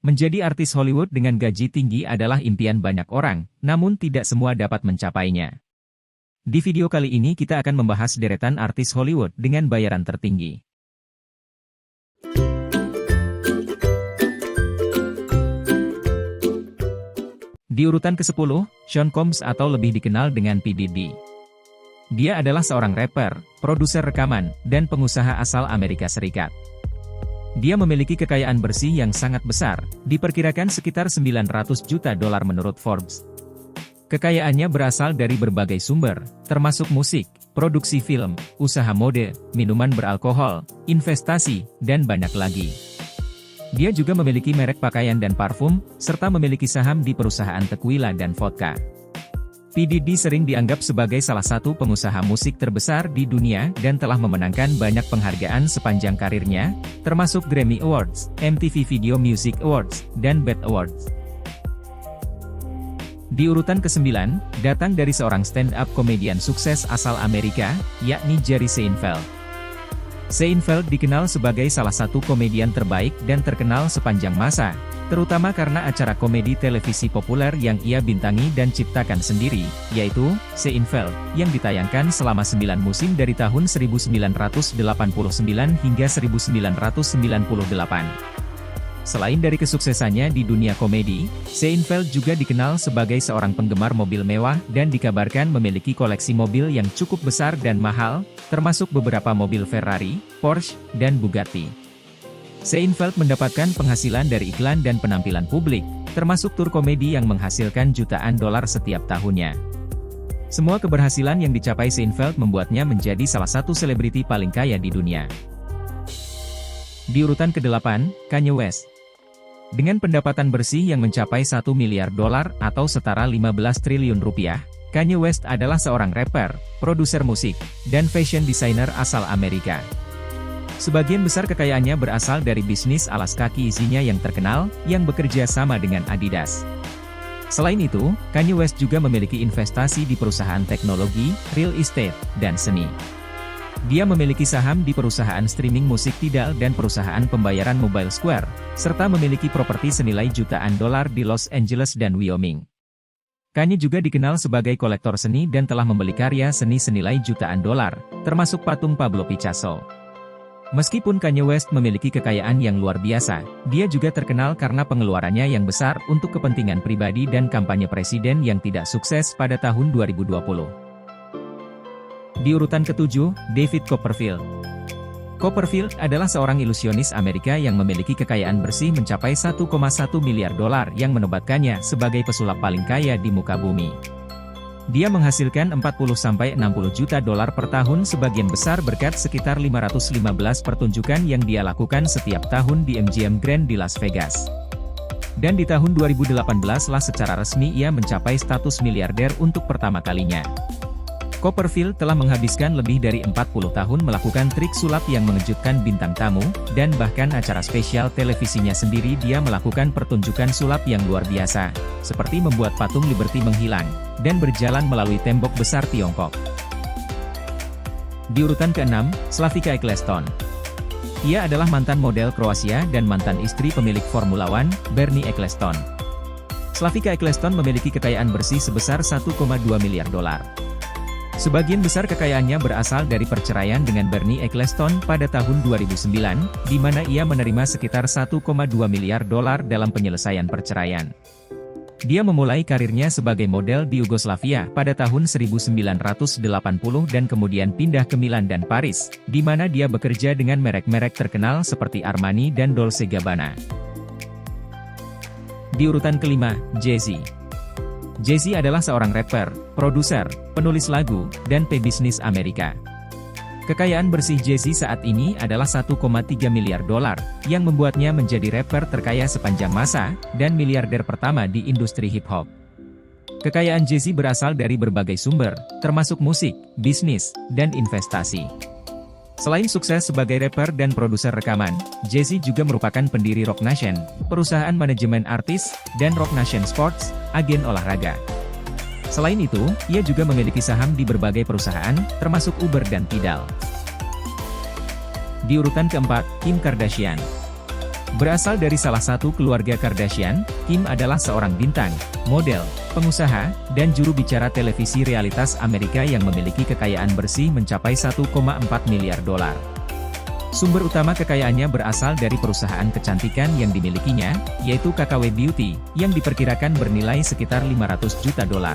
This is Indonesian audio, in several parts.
Menjadi artis Hollywood dengan gaji tinggi adalah impian banyak orang, namun tidak semua dapat mencapainya. Di video kali ini kita akan membahas deretan artis Hollywood dengan bayaran tertinggi. Di urutan ke-10, Sean Combs atau lebih dikenal dengan P. Diddy. Dia adalah seorang rapper, produser rekaman, dan pengusaha asal Amerika Serikat. Dia memiliki kekayaan bersih yang sangat besar, diperkirakan sekitar $900 juta menurut Forbes. Kekayaannya berasal dari berbagai sumber, termasuk musik, produksi film, usaha mode, minuman beralkohol, investasi, dan banyak lagi. Dia juga memiliki merek pakaian dan parfum, serta memiliki saham di perusahaan tequila dan vodka. P. Diddy sering dianggap sebagai salah satu pengusaha musik terbesar di dunia dan telah memenangkan banyak penghargaan sepanjang karirnya, termasuk Grammy Awards, MTV Video Music Awards, dan BET Awards. Di urutan ke-9, datang dari seorang stand-up komedian sukses asal Amerika, yakni Jerry Seinfeld. Seinfeld dikenal sebagai salah satu komedian terbaik dan terkenal sepanjang masa, terutama karena acara komedi televisi populer yang ia bintangi dan ciptakan sendiri, yaitu Seinfeld, yang ditayangkan selama 9 musim dari tahun 1989 hingga 1998. Selain dari kesuksesannya di dunia komedi, Seinfeld juga dikenal sebagai seorang penggemar mobil mewah dan dikabarkan memiliki koleksi mobil yang cukup besar dan mahal, termasuk beberapa mobil Ferrari, Porsche, dan Bugatti. Seinfeld mendapatkan penghasilan dari iklan dan penampilan publik, termasuk tur komedi yang menghasilkan jutaan dolar setiap tahunnya. Semua keberhasilan yang dicapai Seinfeld membuatnya menjadi salah satu selebriti paling kaya di dunia. Di urutan ke-8, Kanye West. Dengan pendapatan bersih yang mencapai $1 miliar atau setara 15 triliun rupiah, Kanye West adalah seorang rapper, produser musik, dan fashion designer asal Amerika. Sebagian besar kekayaannya berasal dari bisnis alas kaki Yeezy-nya yang terkenal, yang bekerja sama dengan Adidas. Selain itu, Kanye West juga memiliki investasi di perusahaan teknologi, real estate, dan seni. Dia memiliki saham di perusahaan streaming musik Tidal dan perusahaan pembayaran Mobile Square, serta memiliki properti senilai jutaan dolar di Los Angeles dan Wyoming. Kanye juga dikenal sebagai kolektor seni dan telah membeli karya seni senilai jutaan dolar, termasuk patung Pablo Picasso. Meskipun Kanye West memiliki kekayaan yang luar biasa, dia juga terkenal karena pengeluarannya yang besar untuk kepentingan pribadi dan kampanye presiden yang tidak sukses pada tahun 2020. Di urutan ke-7, David Copperfield. Copperfield adalah seorang ilusionis Amerika yang memiliki kekayaan bersih mencapai $1,1 miliar yang menobatkannya sebagai pesulap paling kaya di muka bumi. Dia menghasilkan $40–60 juta per tahun, sebagian besar berkat sekitar 515 pertunjukan yang dia lakukan setiap tahun di MGM Grand di Las Vegas. Dan di tahun 2018 lah secara resmi ia mencapai status miliarder untuk pertama kalinya. Copperfield telah menghabiskan lebih dari 40 tahun melakukan trik sulap yang mengejutkan bintang tamu, dan bahkan acara spesial televisinya sendiri dia melakukan pertunjukan sulap yang luar biasa, seperti membuat patung Liberty menghilang, dan berjalan melalui tembok besar Tiongkok. Di urutan ke-6, Slavika Eccleston. Ia adalah mantan model Kroasia dan mantan istri pemilik Formula One, Bernie Eccleston. Slavika Eccleston memiliki kekayaan bersih sebesar $1,2 miliar. Sebagian besar kekayaannya berasal dari perceraian dengan Bernie Eccleston pada tahun 2009, di mana ia menerima sekitar $1,2 miliar dalam penyelesaian perceraian. Dia memulai karirnya sebagai model di Yugoslavia pada tahun 1980 dan kemudian pindah ke Milan dan Paris, di mana dia bekerja dengan merek-merek terkenal seperti Armani dan Dolce Gabbana. Di urutan ke-5, Jay-Z. Jay-Z adalah seorang rapper, produser, penulis lagu, dan pebisnis Amerika. Kekayaan bersih Jay-Z saat ini adalah $1,3 miliar, yang membuatnya menjadi rapper terkaya sepanjang masa, dan miliarder pertama di industri hip-hop. Kekayaan Jay-Z berasal dari berbagai sumber, termasuk musik, bisnis, dan investasi. Selain sukses sebagai rapper dan produser rekaman, Jay-Z juga merupakan pendiri Roc Nation, perusahaan manajemen artis, dan Roc Nation Sports, agen olahraga. Selain itu, ia juga memiliki saham di berbagai perusahaan, termasuk Uber dan Tidal. Di urutan keempat, Kim Kardashian. Berasal dari salah satu keluarga Kardashian, Kim adalah seorang bintang, model, pengusaha, dan juru bicara televisi realitas Amerika yang memiliki kekayaan bersih mencapai 1,4 miliar dolar. Sumber utama kekayaannya berasal dari perusahaan kecantikan yang dimilikinya, yaitu KKW Beauty, yang diperkirakan bernilai sekitar 500 juta dolar.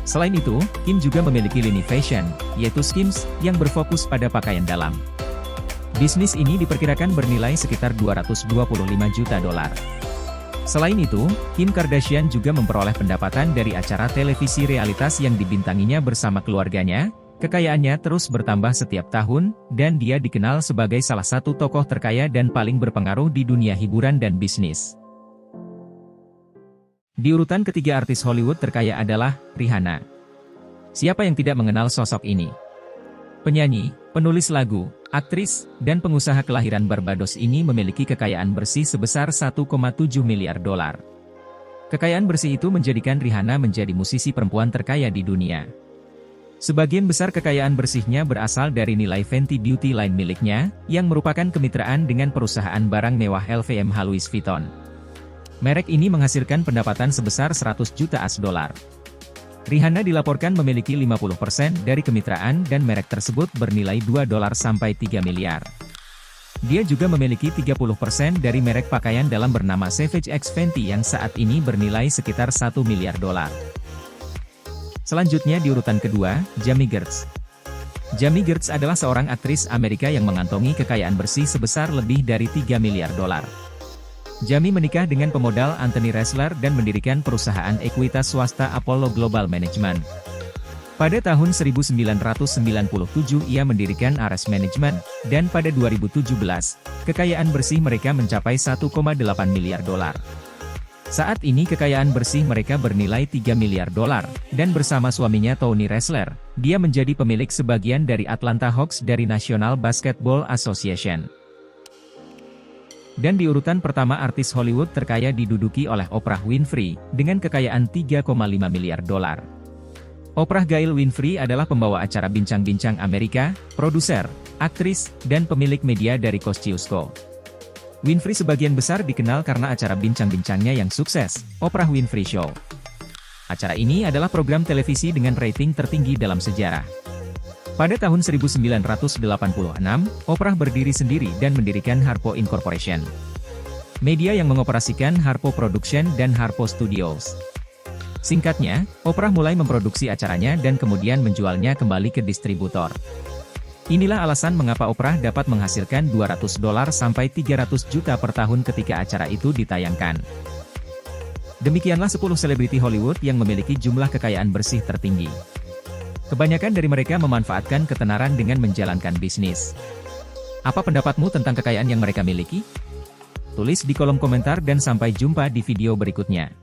Selain itu, Kim juga memiliki lini fashion, yaitu Skims, yang berfokus pada pakaian dalam. Bisnis ini diperkirakan bernilai sekitar 225 juta dolar. Selain itu, Kim Kardashian juga memperoleh pendapatan dari acara televisi realitas yang dibintanginya bersama keluarganya. Kekayaannya terus bertambah setiap tahun, dan dia dikenal sebagai salah satu tokoh terkaya dan paling berpengaruh di dunia hiburan dan bisnis. Di urutan ketiga artis Hollywood terkaya adalah Rihanna. Siapa yang tidak mengenal sosok ini? Penyanyi, penulis lagu, aktris, dan pengusaha kelahiran Barbados ini memiliki kekayaan bersih sebesar 1,7 miliar dolar. Kekayaan bersih itu menjadikan Rihanna menjadi musisi perempuan terkaya di dunia. Sebagian besar kekayaan bersihnya berasal dari nilai Fenty Beauty line miliknya, yang merupakan kemitraan dengan perusahaan barang mewah LVMH Louis Vuitton. Merek ini menghasilkan pendapatan sebesar 100 juta AS dolar. Rihanna dilaporkan memiliki 50% dari kemitraan dan merek tersebut bernilai 2 dolar sampai 3 miliar. Dia juga memiliki 30% dari merek pakaian dalam bernama Savage X Fenty yang saat ini bernilai sekitar 1 miliar dolar. Selanjutnya di urutan kedua, Jamie Gertz. Jamie Gertz adalah seorang aktris Amerika yang mengantongi kekayaan bersih sebesar lebih dari 3 miliar dolar. Jamie menikah dengan pemodal Anthony Ressler dan mendirikan perusahaan ekuitas swasta Apollo Global Management. Pada tahun 1997 ia mendirikan Ares Management, dan pada 2017, kekayaan bersih mereka mencapai 1,8 miliar dolar. Saat ini kekayaan bersih mereka bernilai 3 miliar dolar, dan bersama suaminya Tony Ressler, dia menjadi pemilik sebagian dari Atlanta Hawks dari National Basketball Association. Dan di urutan pertama artis Hollywood terkaya diduduki oleh Oprah Winfrey, dengan kekayaan 3,5 miliar dolar. Oprah Gail Winfrey adalah pembawa acara bincang-bincang Amerika, produser, aktris, dan pemilik media dari Kosciuszko. Winfrey sebagian besar dikenal karena acara bincang-bincangnya yang sukses, Oprah Winfrey Show. Acara ini adalah program televisi dengan rating tertinggi dalam sejarah. Pada tahun 1986, Oprah berdiri sendiri dan mendirikan Harpo Incorporation, media yang mengoperasikan Harpo Production dan Harpo Studios. Singkatnya, Oprah mulai memproduksi acaranya dan kemudian menjualnya kembali ke distributor. Inilah alasan mengapa Oprah dapat menghasilkan 200 dolar sampai 300 juta per tahun ketika acara itu ditayangkan. Demikianlah 10 selebriti Hollywood yang memiliki jumlah kekayaan bersih tertinggi. Kebanyakan dari mereka memanfaatkan ketenaran dengan menjalankan bisnis. Apa pendapatmu tentang kekayaan yang mereka miliki? Tulis di kolom komentar dan sampai jumpa di video berikutnya.